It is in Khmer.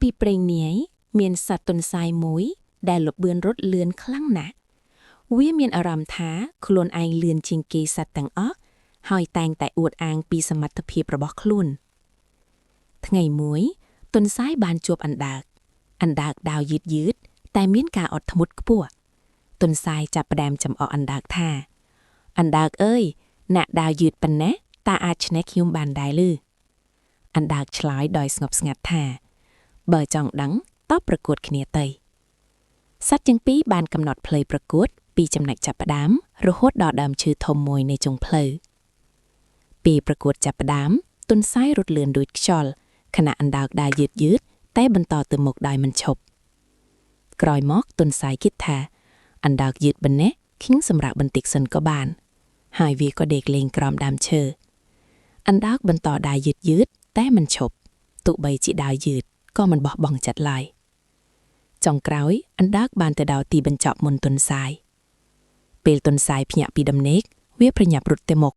ពីព្រេងនាយមានសត្វទន្សាយមួយដែលលបឿនរត់លឿនខ្លាំងណាស់វាមានអារម្មណ៍ថាខ្លួនឯងលឿនជាងគេសត្វទាំងអស់ហើយតែងតែអួតអាងពីសមត្ថភាពរបស់ខ្លួនថ្ងៃមួយទន្សាយបានជួបអណ្ដើកដើរយឺតតែមានការអត់ធ្មត់ខ្ពស់ទន្សាយចាប់ផ្ដើមចំអកអណ្ដើកថាអណ្ដើកអើយអ្នកដើរយឺតប៉ុណ្ណេះតើអាចឈ្នះខ្ញុំបានដែរឬអណ្ដើកឆ្លើយដោយស្ងប់ស្ងាត់ថាបើចង់ដឹងតបប្រកួតគ្នាទៅសត្វទាំងពីរបានកំណត់ផ្លូវប្រកួតពីចំណុចចាប់ផ្ដើមរហូតដល់ដើមឈើធំមួយនៃចុងផ្លូវពេលប្រកួតចាប់ផ្ដើមទន្សាយរត់លឿនដូចខ្យល់ខណៈអណ្ដើកដើរយឺតតែបន្តទៅមុខដោយមិនឈប់ក្រោយមកទន្សាយគិតថាអណ្ដើកយឺតប៉ុណ្ណេះខ្ញុំសម្រាប់បន្តិចសិនក៏បានហើយវាក៏ដេកលេងក្រោមដើមឈើអណ្ដើកបន្តដើរយឺតតែមិនឈប់ទោះបីជាដើរយឺតក៏មិនបោះបង់ចិត្តឡើយចុងក្រោយអណ្ដើកបានទៅដល់ទីបញ្ចប់មុនទន្សាយពេលទន្សាយភ្ញាក់ពីដំណេកវាប្រញាប់រត់ទៅមុខ